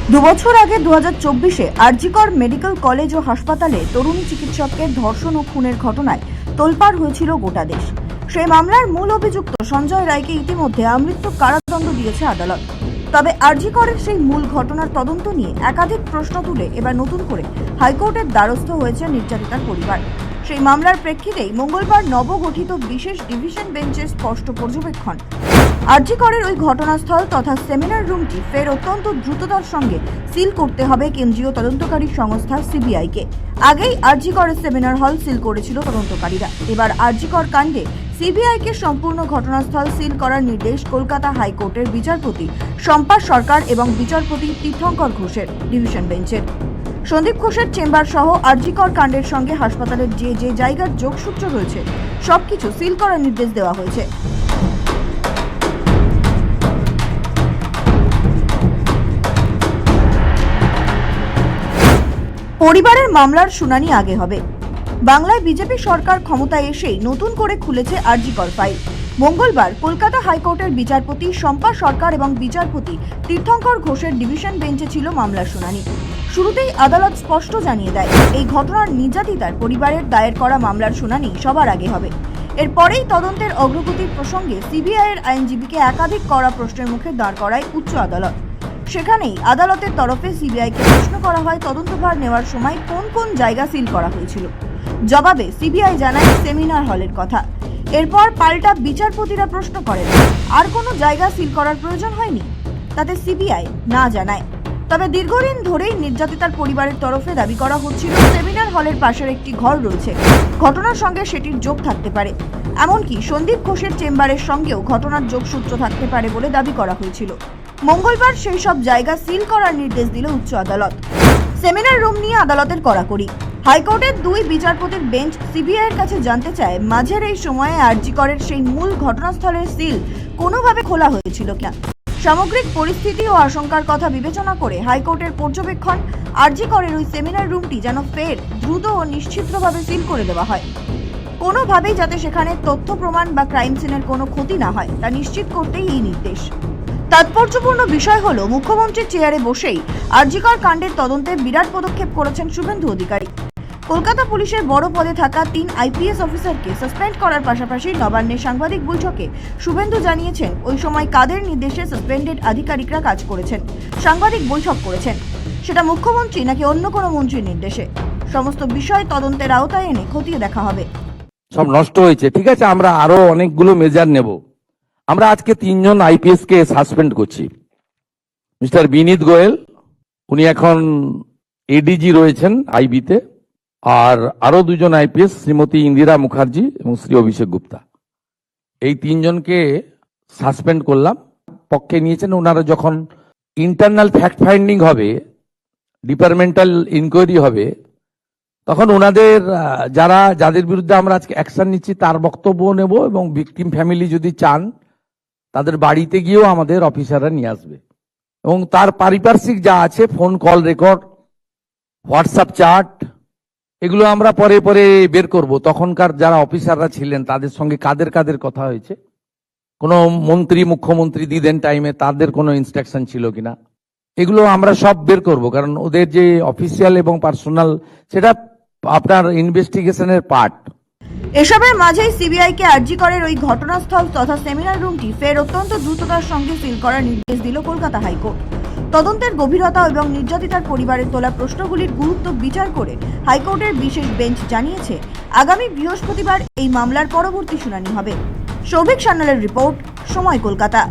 দুবছর আগে 2024-এ RG Kar medical college ও হাসপাতালে তরুণী চিকিৎসককে ধর্ষণ ও খুনের ঘটনায় তোলপাড় হয়েছিল গোটা দেশ। সেই মামলার মূল অভিযুক্ত সঞ্জয় রায়কে ইতিমধ্যে আমৃত্যু কারাদণ্ড দিয়েছে আদালত। তবে আরজিকরের সেই মূল ঘটনার তদন্ত নিয়ে একাধিক প্রশ্ন তুলে এবার নতুন করে হাইকোর্টের দ্বারস্থ হয়েছে নির্যাতিতার পরিবার। সেই মামলার প্রেক্ষিতেই মঙ্গলবার নবগঠিত বিশেষ ডিভিশন বেঞ্চের স্পষ্ট পর্যবেক্ষণ, আরজিকরের ওই ঘটনাস্থল তথা সেমিনার রুমটি ফের অত্যন্ত দ্রুততার সঙ্গে সিল করতে হবে কেন্দ্রীয় তদন্তকারী সংস্থা সিবিআইকে। আগেই আরজিকরের সেমিনার হল সিল করেছিল তদন্তকারীরা। এবার আরজিকর কাণ্ডে সিবিআইকে সম্পূর্ণ ঘটনাস্থল সিল করার নির্দেশ কলকাতা হাইকোর্টের বিচারপতি শম্পা সরকার এবং বিচারপতি তীর্থঙ্কর ঘোষের ডিভিশন বেঞ্চের। সন্দীপ ঘোষের চেম্বার সহ আরজিকর কাণ্ডের সঙ্গে হাসপাতালের যে জায়গার যোগসূত্র রয়েছে সবকিছু সিল করার নির্দেশ দেওয়া হয়েছে। পরিবারের মামলার শুনানি আগে হবে। বাংলায় বিজেপি সরকার ক্ষমতায় এসেই নতুন করে খুলেছে আরজিকর ফাইল। মঙ্গলবার কলকাতা হাইকোর্টের বিচারপতি শম্পা সরকার এবং বিচারপতি তীর্থঙ্কর ঘোষের ডিভিশন বেঞ্চে ছিল মামলার শুনানি। শুরুতেই আদালত স্পষ্ট জানিয়ে দেয়, এই ঘটনার নির্যাতিতার পরিবারের দায়ের করা মামলার শুনানি সবার আগে হবে। এরপরেই তদন্তের অগ্রগতির প্রসঙ্গে সিবিআইয়ের আইনজীবীকে একাধিক কড়া প্রশ্নের মুখে দাঁড় করায় উচ্চ আদালত। সেখানেই আদালতের তরফে সিবিআইকে প্রশ্ন করা হয় তদন্তভার নেওয়ার সময় কোন কোন জায়গা সিল করা হয়েছিল। জবাবে সিবিআই জানায় সেমিনার হলের কথা। এরপর পাল্টা বিচারপতিরা প্রশ্ন করেন, আর কোনো জায়গা সিল করার প্রয়োজন হয়নি? তাতে সিবিআই না জানায়। তবে দীর্ঘদিন ধরেই নির্যাতিতার পরিবারের তরফে দাবি করা হচ্ছিল সেমিনার হলের পাশের একটি ঘর রয়েছে, ঘটনার সঙ্গে সেটির যোগ থাকতে পারে। এমনকি সন্দীপ ঘোষের চেম্বারের সঙ্গেও ঘটনার যোগসূত্র থাকতে পারে বলে দাবি করা হয়েছিল। মঙ্গলবার সেই সব জায়গা সিল করার নির্দেশ দিল উচ্চ আদালত। সেমিনার রুম নিয়ে আদালতের কড়াকড়ি। হাইকোর্টের দুই বিচারপতির বেঞ্চ সিবিআইয়ের কাছে জানতে চায়, মাঝের এই সময়ে আরজিকরের সেই মূল ঘটনাস্থলের সিল কোনোভাবে খোলা হয়েছিল কিনা। সামগ্রিক পরিস্থিতি ও আশঙ্কার কথা বিবেচনা করে হাইকোর্টের পর্যবেক্ষণ, আরজিকরের ওই সেমিনার রুমটি যেন ফের দ্রুত ও নিশ্চিতভাবে সিল করে দেওয়া হয়। কোনোভাবেই যাতে সেখানে তথ্য প্রমাণ বা ক্রাইম সিনের কোনো ক্ষতি না হয় তা নিশ্চিত করতেই এই নির্দেশ। তাৎপর্যপূর্ণ বিষয় হলো, মুখ্যমন্ত্রীর চেয়ারে বসেই আরজিকর কাণ্ডের তদন্তে বিরাট পদক্ষেপ করেছেন শুভেন্দু অধিকারী। কলকাতা পুলিশের বড় পদে থাকা 3 আইপিএস অফিসারকে সাসপেন্ড করার পাশাপাশি নবান্নের সাংবাদিক বৈঠকে শুভেন্দু জানিয়েছেন ওই সময় কাদের নির্দেশে সাসপেন্ডেড আধিকারিকরা কাজ করেছেন, সাংবাদিক বৈঠক করেছেন, সেটা মুখ্যমন্ত্রী নাকি অন্য কোনো মন্ত্রীর নির্দেশে। সমস্ত বিষয় তদন্তের আওতায় এনে খতিয়ে দেখা হবে। সব নষ্ট হয়েছে, ঠিক আছে, আমরা আরো অনেকগুলো মেজার নেব। আমরা আজকে 3 জন আইপিএস কে সাসপেন্ড করছি। মিস্টার বিনীত গোয়েল, উনি এখন এডিজি রয়েছেন আইবিতে, আর আরো 2 জন আইপিএস, শ্রীমতী ইন্দিরা মুখার্জি এবং শ্রী অভিষেক গুপ্তা। এই 3 জনকে সাসপেন্ড করলাম। পক্ষে নিয়েছেন ওনারা যখন ইন্টারনাল ফ্যাক্ট ফাইন্ডিং হবে, ডিপার্টমেন্টাল ইনকোয়ারি হবে, তখন ওনাদের যাদের বিরুদ্ধে আমরা আজকে অ্যাকশন নিচ্ছি তার বক্তব্য নেব এবং ভিকটিম ফ্যামিলি যদি চান তাদের বাড়িতে গিয়েও আমাদের অফিসাররা নিয়ে আসবে এবং তার পারিপার্শ্বিক যা আছে, phone call record, WhatsApp chat, এগুলো আমরা পরে পরে বের করব। তখনকার যারা অফিসাররা ছিলেন তাদের সঙ্গে কাদের কাদের কথা হয়েছে, কোনো মন্ত্রী মুখ্যমন্ত্রী দিদেন টাইমে তাদের কোনো ইনস্ট্রাকশন ছিল কিনা, এগুলো আমরা সব বের করব। কারণ ওদের যে অফিসিয়াল এবং পার্সোনাল, সেটা আপনার ইনভেস্টিগেশনের পার্ট। এসবের মাঝেই সিবিআইকে আরজিকরের ওই ঘটনাস্থল তথা সেমিনার রুমটি ফের অত্যন্ত দ্রুততার সঙ্গে সিল করার নির্দেশ দিল কলকাতা হাইকোর্ট। তদন্তের গভীরতা এবং নির্যাতিতার পরিবারের তোলা প্রশ্নগুলির গুরুত্ব বিচার করে হাইকোর্টের বিশেষ বেঞ্চ জানিয়েছে, আগামী বৃহস্পতিবার এই মামলার পরবর্তী শুনানি হবে। সৌভিক সান্যালের রিপোর্ট, সময় কলকাতা।